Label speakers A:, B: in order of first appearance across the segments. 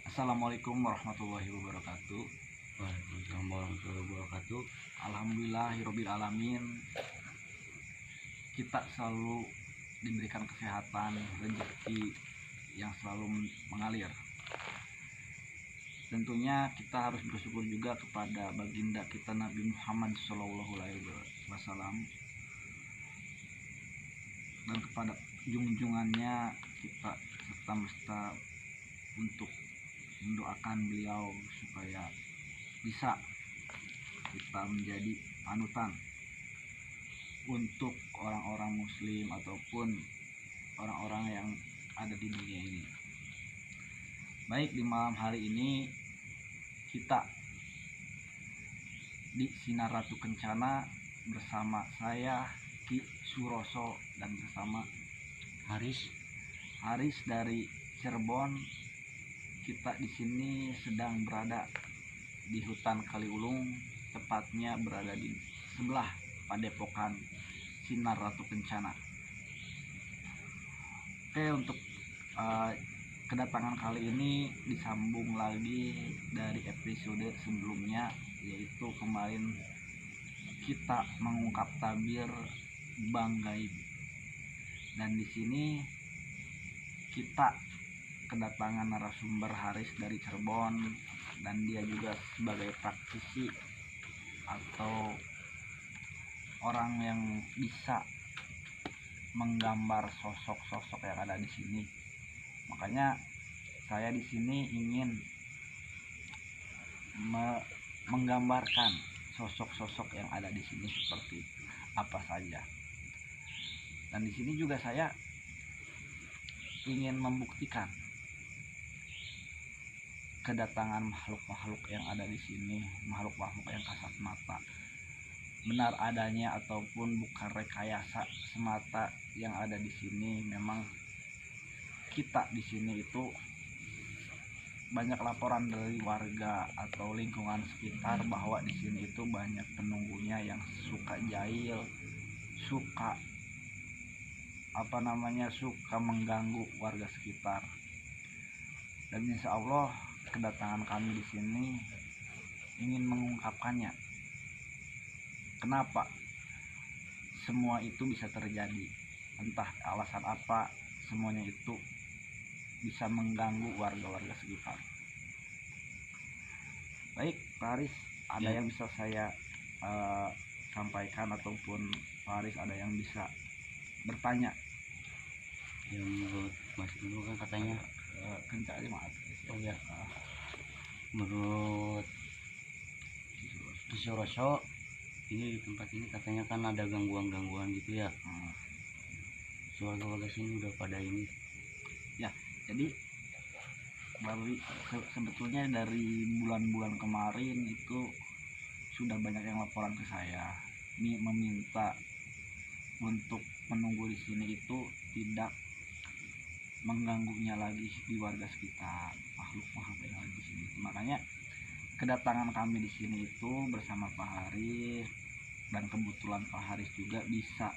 A: Assalamualaikum warahmatullahi wabarakatuh.
B: Waalaikumsalam warahmatullahi wabarakatuh.
A: Alhamdulillahirabbil alamin. Kita selalu diberikan kesehatan, rezeki yang selalu mengalir. Tentunya kita harus bersyukur juga kepada baginda kita Nabi Muhammad SAW dan kepada junjungannya kita serta-merta untuk mendoakan beliau supaya bisa kita menjadi panutan untuk orang-orang muslim ataupun orang-orang yang ada di dunia ini. Baik, di malam hari ini kita di Sinar Ratu Kencana bersama saya Ki Suroso dan bersama Haris dari Cirebon. Kita di sini sedang berada di hutan Kaliulung, tepatnya berada di sebelah Padepokan Sinar Ratu Kencana. Oke, untuk kedatangan kali ini disambung lagi dari episode sebelumnya, yaitu kemarin kita mengungkap tabir Bang Gaib. Dan di sini kita kedatangan narasumber Haris dari Cirebon, dan dia juga sebagai praktisi atau orang yang bisa menggambar sosok-sosok yang ada di sini. Makanya saya di sini ingin menggambarkan sosok-sosok yang ada di sini seperti apa saja. Dan di sini juga saya ingin membuktikan kedatangan makhluk-makhluk yang ada di sini, makhluk-makhluk yang kasat mata, benar adanya ataupun bukan rekayasa semata yang ada di sini. Memang kita di sini itu banyak laporan dari warga atau lingkungan sekitar bahwa di sini itu banyak penunggunya yang suka jahil, suka suka mengganggu warga sekitar. Dan insya Allah kedatangan kami di sini ingin mengungkapkannya. Kenapa semua itu bisa terjadi? Entah alasan apa semuanya itu bisa mengganggu warga-warga sekitar. Baik, Pak Haris, ada yang bisa saya sampaikan ataupun Pak Haris ada yang bisa bertanya?
B: Yang menurut Mas dulu kan katanya
A: Kencang aja, maaf.
B: Oh ya, menurut Ki Suroso ini di tempat ini katanya kan ada gangguan-gangguan gitu ya. Warga-warga sini udah pada ini
A: ya. Jadi sebetulnya dari bulan-bulan kemarin itu sudah banyak yang laporan ke saya, meminta untuk menunggu di sini itu tidak mengganggunya lagi di warga sekitar, makhluk-makhluk yang ada di sini. Makanya kedatangan kami di sini itu bersama Pak Haris, dan kebetulan Pak Haris juga bisa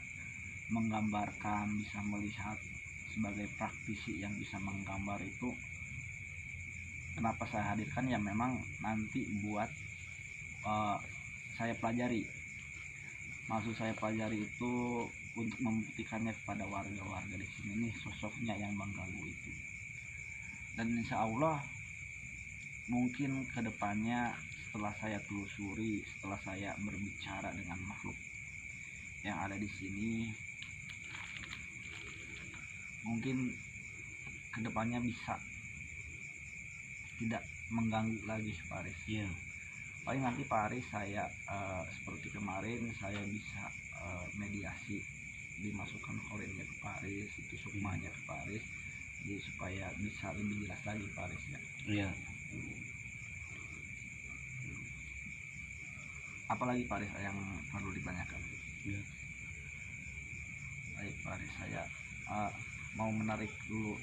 A: menggambarkan, bisa melihat sebagai praktisi yang bisa menggambar itu. Kenapa saya hadirkan? Ya memang nanti buat saya pelajari. Maksud saya pelajari itu untuk membuktikannya kepada warga-warga di sini nih sosoknya yang mengganggu itu. Dan insya Allah mungkin kedepannya setelah saya telusuri, setelah saya berbicara dengan makhluk yang ada di sini, mungkin kedepannya bisa tidak mengganggu lagi Pak Haris.
B: iya.
A: Paling nanti Pak Haris saya seperti kemarin saya bisa mediasi, dimasukkan korinnya ke Pak Haris, itu sukmanya ke Pak Haris, jadi supaya bisa lebih jelas lagi Pak Haris ya.
B: Iya.
A: Apalagi Pak Haris yang perlu ditanyakan?
B: Iya.
A: Baik Pak Haris, saya mau menarik dulu,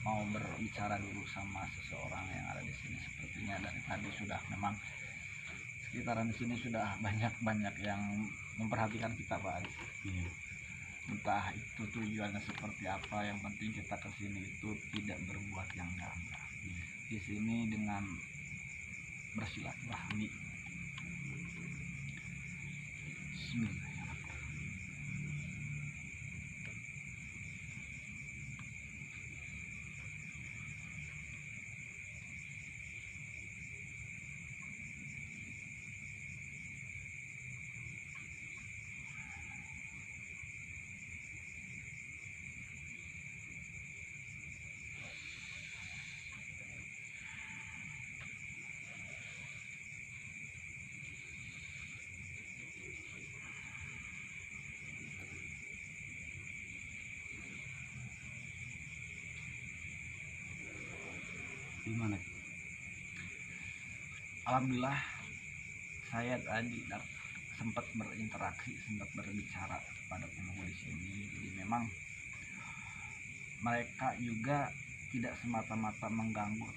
A: mau berbicara dulu sama seseorang yang ada di sini. Sepertinya dari tadi sudah memang sekitaran di sini sudah banyak yang memperhatikan kita Pak Haris.
B: Iya.
A: Entah itu tujuannya seperti apa, yang penting kita kesini itu tidak berbuat yang enggak. di sini dengan bersilaturahmi. Bismillahirrahmanirrahim.
B: Gimana?
A: Alhamdulillah saya tadi sempat berinteraksi, sempat berbicara kepada penunggu di sini. Jadi memang mereka juga tidak semata-mata mengganggu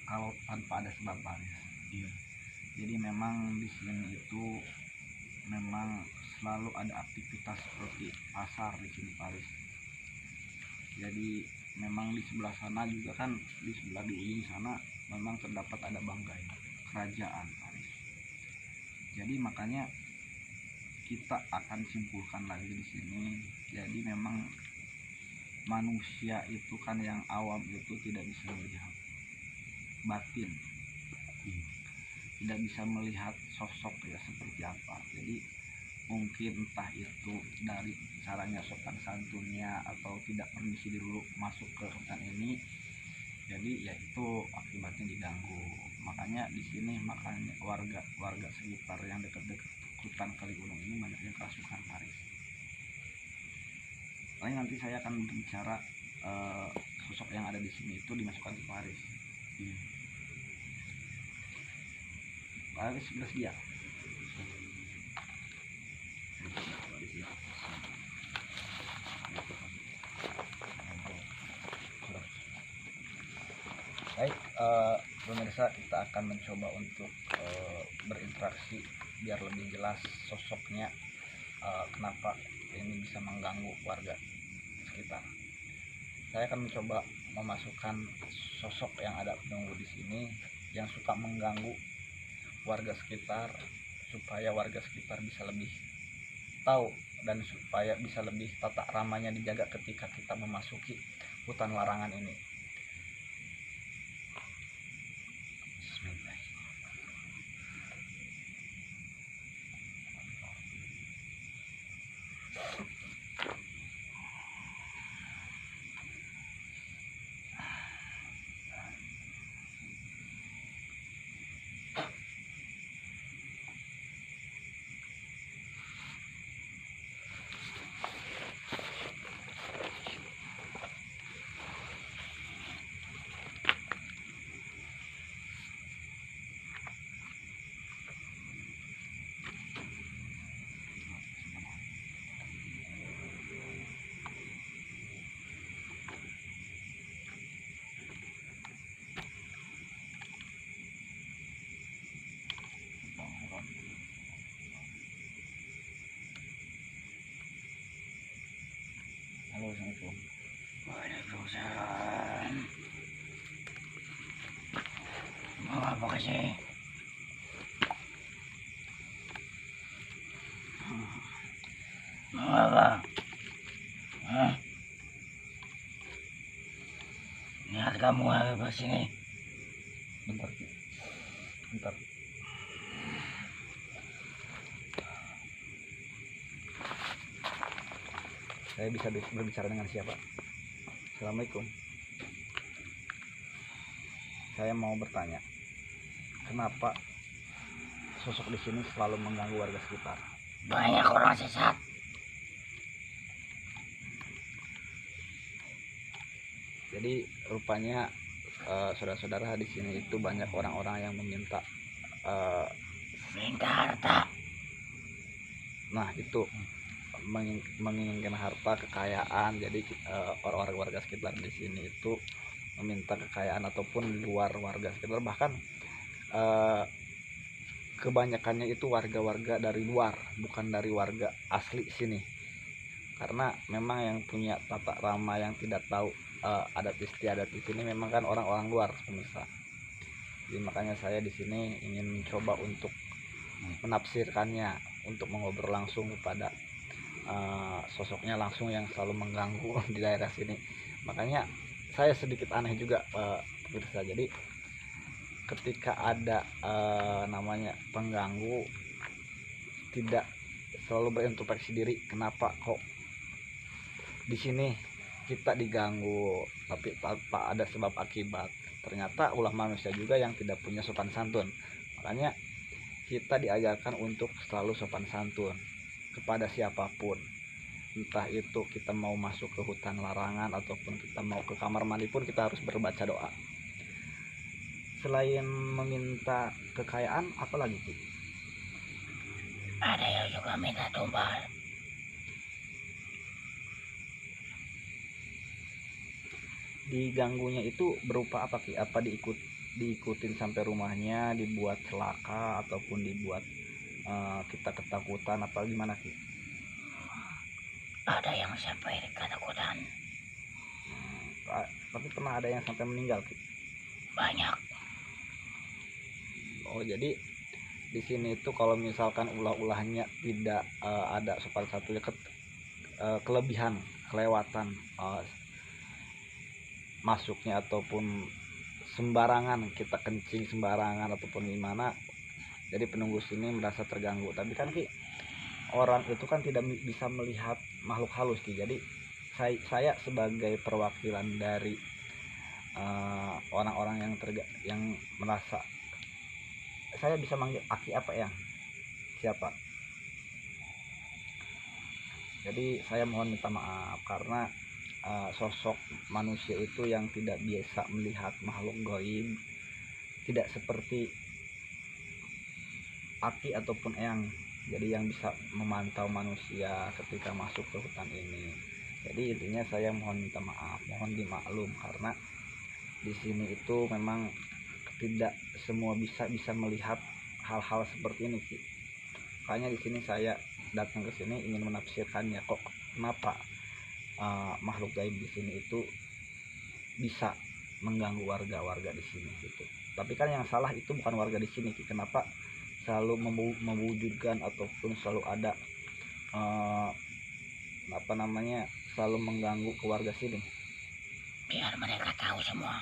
A: kalau tanpa ada sebab Paris.
B: Iya.
A: Jadi memang di sini itu memang selalu ada aktivitas seperti pasar di sini Paris. Jadi memang di sebelah sana juga kan, di sebelah di ujung sana memang terdapat ada banggai kerajaan Paris. Jadi makanya kita akan simpulkan lagi di sini. Jadi memang manusia itu kan yang awam itu tidak bisa melihat batin, tidak bisa melihat sosok ya seperti apa. Jadi mungkin entah itu dari caranya sopan santunnya atau tidak permisi dulu masuk ke hutan ini, jadi ya itu akibatnya diganggu. Makanya di sini makanya warga sekitar yang dekat-dekat hutan Kaligunung ini banyak yang kerasukan Paris. Paling nanti saya akan berbicara sosok yang ada di sini itu dimasukkan ke Paris. Paris bersedia. Baik, pemirsa, kita akan mencoba untuk berinteraksi biar lebih jelas sosoknya, kenapa ini bisa mengganggu warga sekitar. Saya akan mencoba memasukkan sosok yang ada penunggu di sini yang suka mengganggu warga sekitar, supaya warga sekitar bisa lebih tahu dan supaya bisa lebih tata ramanya dijaga ketika kita memasuki hutan larangan ini. Halo, Assalamualaikum.
B: Waalaikumsalam. Mau apa sih? Mau apa? Hah? Niat kamu apa sini?
A: Bentar. Saya bisa berbicara dengan siapa? Assalamualaikum. Saya mau bertanya, kenapa sosok di sini selalu mengganggu warga sekitar?
B: Banyak orang sesat.
A: Jadi rupanya saudara-saudara di sini itu banyak orang-orang yang meminta
B: Minta harta.
A: nah itu menginginkan harta, kekayaan. Jadi orang-orang warga sekitar di sini itu meminta kekayaan, ataupun di luar warga sekitar, bahkan kebanyakannya itu warga-warga dari luar, bukan dari warga asli sini. Karena memang yang punya tata rama, yang tidak tahu adat istiadat di sini memang kan orang-orang luar, pemirsa. Jadi makanya saya di sini ingin mencoba untuk menafsirkannya, untuk mengobrol langsung kepada sosoknya langsung yang selalu mengganggu di daerah sini. Makanya saya sedikit aneh juga pemirsa. Jadi ketika ada namanya pengganggu tidak selalu berintrospeksi diri, kenapa kok di sini kita diganggu, tapi tanpa ada sebab akibat. Ternyata ulah manusia juga yang tidak punya sopan santun. Makanya kita diajarkan untuk selalu sopan santun kepada siapapun, entah itu kita mau masuk ke hutan larangan ataupun kita mau ke kamar mandi pun kita harus berbaca doa. Selain meminta kekayaan, apalagi Ki?
C: Ada yang juga minta tumbal.
A: Diganggunya itu berupa apa Ki? Apa diikutin sampai rumahnya, dibuat celaka ataupun dibuat kita ketakutan, apa gimana Ki?
C: Ada yang sampai ketakutan.
A: Tapi pernah ada yang sampai meninggal Ki?
C: Banyak.
A: Oh, jadi di sini itu kalau misalkan ulah-ulahnya tidak ada sopan satunya kelebihan, kelewatan masuknya ataupun sembarangan kita kencing sembarangan ataupun gimana, jadi penunggu sini merasa terganggu. Tapi kan Ki, orang itu kan tidak bisa melihat makhluk halus Ki. Jadi saya sebagai perwakilan dari orang-orang yang merasa, saya bisa manggil Aki apa ya, siapa. Jadi saya mohon minta maaf karena sosok manusia itu yang tidak biasa melihat makhluk gaib, tidak seperti Aki ataupun Eyang, jadi yang bisa memantau manusia ketika masuk ke hutan ini. Jadi intinya saya mohon minta maaf, mohon dimaklum karena di sini itu memang tidak semua bisa melihat hal-hal seperti ini Ki. Makanya di sini saya datang ke sini ingin menafsirkannya, kok kenapa makhluk gaib di sini itu bisa mengganggu warga di sini gitu. Tapi kan yang salah itu bukan warga di sini Ki. Kenapa selalu mewujudkan ataupun selalu ada selalu mengganggu ke warga sini?
C: Biar mereka tahu semua.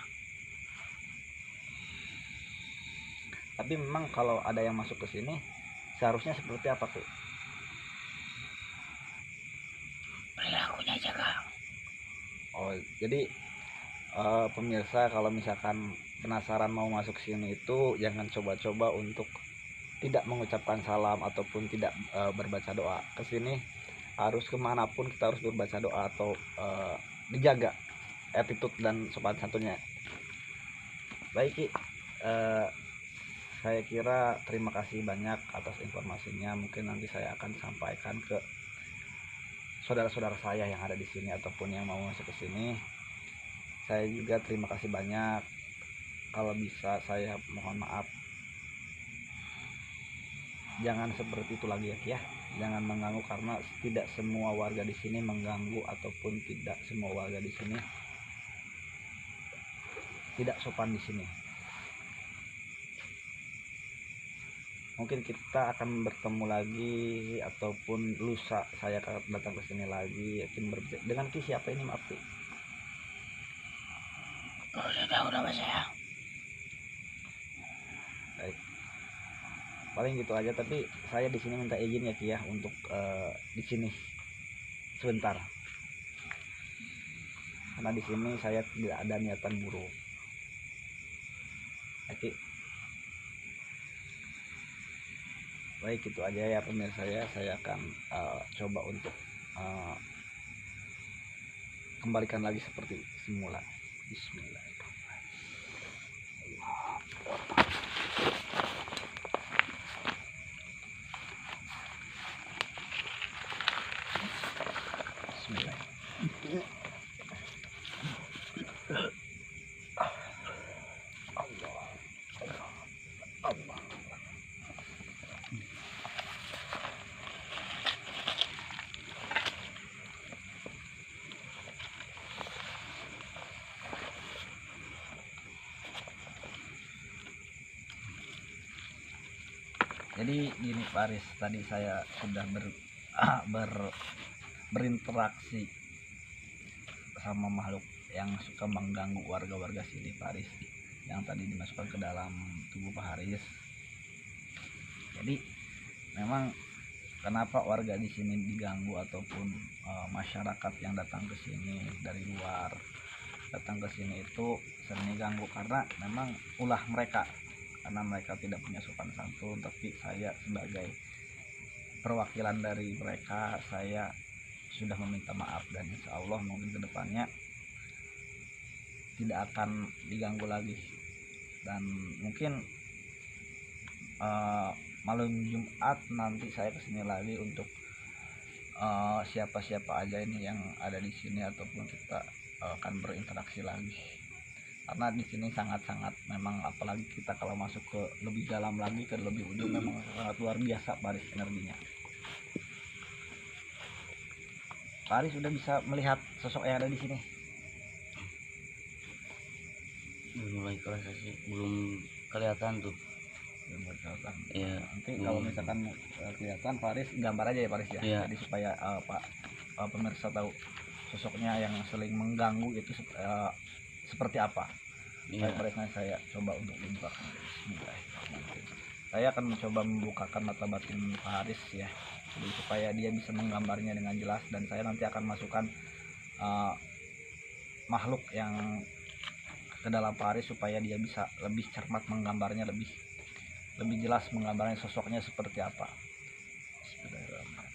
A: Tapi memang kalau ada yang masuk ke sini seharusnya seperti apa Ki?
C: Perilakunya jaga.
A: Oh, jadi pemirsa kalau misalkan penasaran mau masuk sini itu jangan coba-coba untuk tidak mengucapkan salam ataupun tidak berbaca doa. Kesini harus kemanapun kita harus berbaca doa atau dijaga attitude dan sopan santunnya. Baik Ki, saya kira terima kasih banyak atas informasinya. Mungkin nanti saya akan sampaikan ke saudara-saudara saya yang ada di sini ataupun yang mau masuk ke sini. Saya juga terima kasih banyak. Kalau bisa saya mohon maaf, jangan seperti itu lagi ya, jangan mengganggu, karena tidak semua warga di sini mengganggu ataupun tidak semua warga di sini tidak sopan di sini. Mungkin kita akan bertemu lagi ataupun lusa saya akan datang ke sini lagi dengan Ki siapa ini, maaf Ki?
C: Kau sudah tahu nama saya.
A: Baik, paling gitu aja. Tapi saya di sini minta izin ya Ki ya untuk di sini sebentar, karena di sini saya tidak ada niatan buruk. Oke, baik itu aja ya pemirsa ya. Saya akan coba untuk kembalikan lagi seperti semula. Bismillahirrahmanirrahim. Bismillahirrahmanirrahim. Allah. Jadi gini Faris, tadi saya sudah ber- berinteraksi sama makhluk yang suka mengganggu warga-warga sini Faris, yang tadi dimasukkan ke dalam tubuh Pak Haris. Jadi memang kenapa warga di sini diganggu ataupun masyarakat yang datang ke sini dari luar datang ke sini itu sering diganggu karena memang ulah mereka, karena mereka tidak punya sopan santun. Tapi saya sebagai perwakilan dari mereka, saya sudah meminta maaf dan insya Allah mungkin kedepannya tidak akan diganggu lagi. Dan mungkin malam Jumat nanti saya kesini lagi untuk siapa-siapa aja ini yang ada di sini ataupun kita akan berinteraksi lagi, karena di sini sangat-sangat memang, apalagi kita kalau masuk ke lebih dalam lagi, ke lebih ujung, memang sangat luar biasa Paris energinya. Paris sudah bisa melihat sosok yang ada di sini?
B: mulai kerasa sih, belum kelihatan tuh.
A: Belum kelihatan.
B: Iya.
A: Nanti kalau misalkan kelihatan Paris gambar aja ya Paris ya.
B: Iya.
A: Jadi supaya pemirsa tahu sosoknya yang sering mengganggu itu seperti apa.
B: Iya.
A: Parisnya saya coba untuk dibukakan. Bismillahirrahmanirrahim. Saya akan mencoba membukakan mata batin Pak Haris ya, jadi supaya dia bisa menggambarnya dengan jelas, dan saya nanti akan masukkan makhluk yang ke dalam Pak Haris supaya dia bisa lebih cermat menggambarnya, lebih jelas menggambarnya sosoknya seperti apa. Bismillahirrahmanirrahim.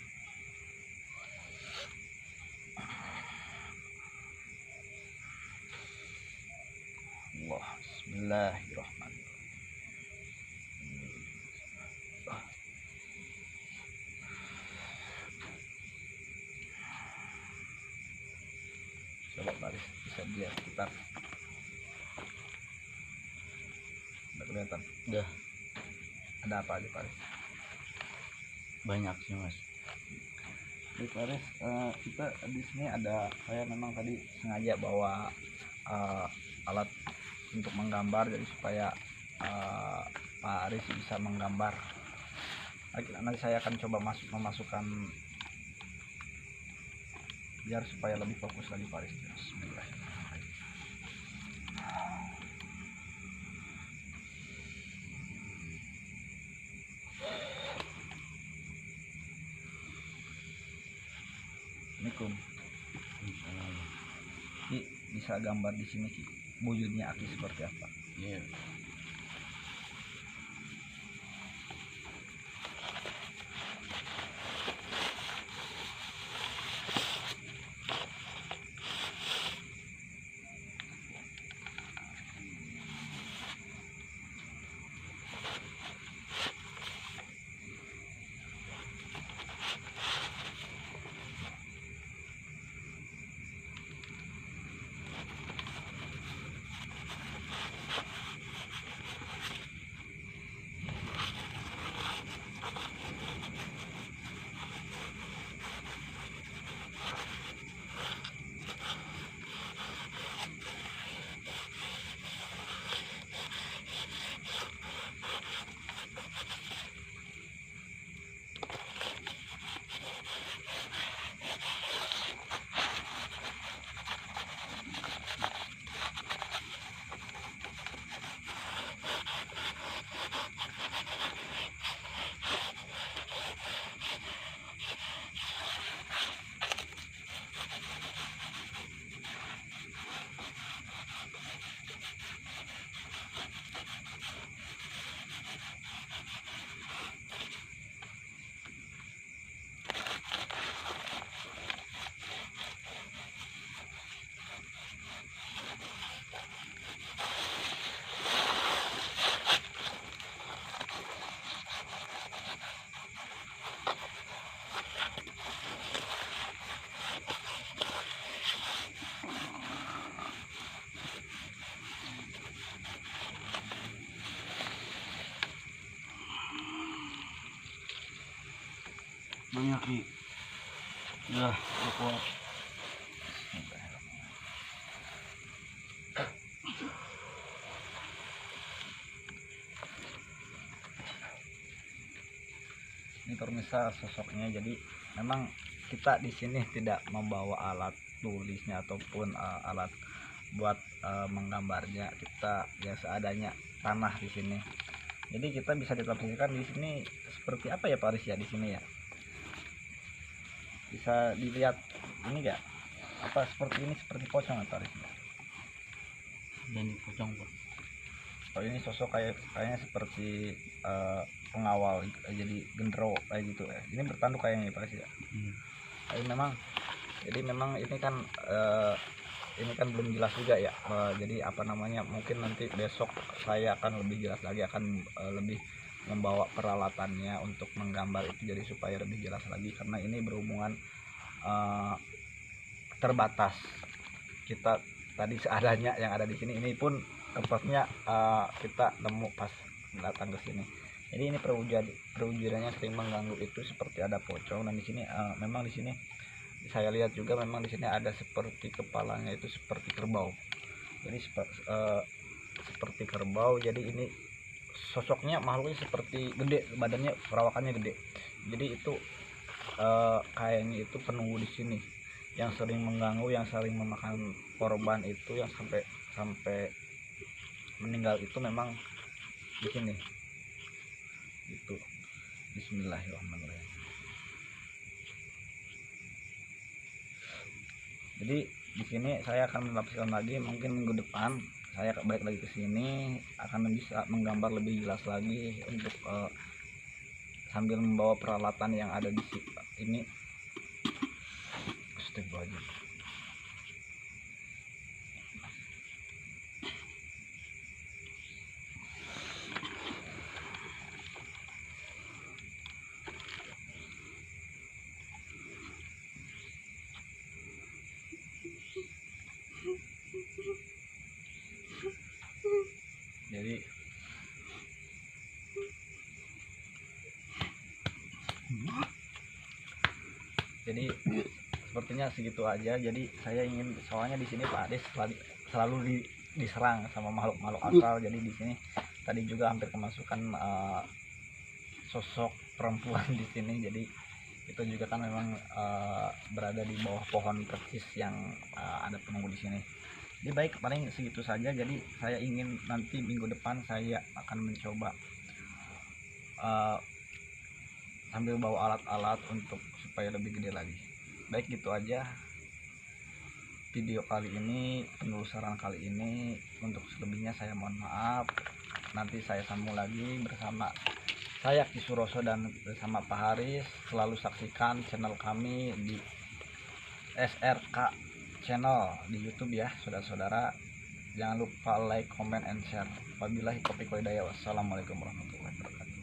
A: Allah, Bismillahirrahmanirrahim. Coba Paris bisa dia sekitar, udah kelihatan?
B: Udah
A: Ada apa aja Paris?
B: banyak sih mas.
A: Di Paris kita di sini ada, saya memang tadi sengaja bawa alat untuk menggambar, jadi supaya Pak Aris bisa menggambar. Nanti saya akan coba memasukkan biar supaya lebih fokus lagi Pak Aris. Bismillahirrahmanirrahim. Assalamualaikum. Ki, bisa gambar di sini Ki, wujudnya Aki seperti apa?
B: Iya. Banyak Ki. Udah kuat.
A: Ini pemirsa sosoknya. Jadi memang kita di sini tidak membawa alat tulisnya ataupun alat buat menggambarnya. Kita ya seadanya tanah di sini. Jadi kita bisa ditafsirkan di sini seperti apa ya Pak Aris ya di sini ya. Bisa dilihat ini enggak? Apa seperti ini, seperti pocong Pak Aris?
B: Dan pocong Pak.
A: Oh ini sosok kayaknya seperti pengawal, jadi gendero kayak gitu ya. Ini bertanduk kayaknya Pak Aris ya. Jadi memang ini kan belum jelas juga ya. Jadi apa namanya, mungkin nanti besok saya akan lebih jelas lagi, akan lebih membawa peralatannya untuk menggambar itu, jadi supaya lebih jelas lagi, karena ini berhubungan terbatas. Kita tadi seadanya yang ada di sini, ini pun tempatnya kita nemu pas datang ke sini. Jadi ini perwujudannya sering mengganggu itu seperti ada pocong, dan di sini memang di sini saya lihat juga memang di sini ada seperti kepalanya itu seperti kerbau. Jadi seperti kerbau. Jadi ini sosoknya makhluknya seperti gede, badannya perawakannya gede. Jadi itu kayaknya itu penunggu di sini yang sering mengganggu, yang sering memakan korban itu, yang sampai meninggal itu memang di sini. Itu Bismillahirrahmanirrahim. Jadi di sini saya akan melapskan lagi, mungkin minggu depan saya balik lagi ke sini, akan bisa menggambar lebih jelas lagi untuk sambil membawa peralatan yang ada di sini. Astagfirullahaladzim. Jadi sepertinya segitu aja. Jadi saya ingin, soalnya di sini Pak Ades selalu diserang sama makhluk-makhluk asal. Jadi di sini tadi juga hampir kemasukan sosok perempuan di sini. Jadi itu juga kan memang berada di bawah pohon persis yang ada penunggu di sini. Jadi baik, paling segitu saja. Jadi saya ingin nanti minggu depan saya akan mencoba sambil bawa alat-alat untuk supaya lebih gede lagi. Baik, gitu aja video kali ini, penelusuran kali ini. Untuk selebihnya saya mohon maaf. Nanti saya sambung lagi bersama saya Ki Suroso dan bersama Pak Haris. Selalu saksikan channel kami di SRK channel di YouTube ya saudara-saudara. Jangan lupa like, comment, and share. Wabillahi taufiq wal hidayah. Wassalamualaikum warahmatullahi wabarakatuh.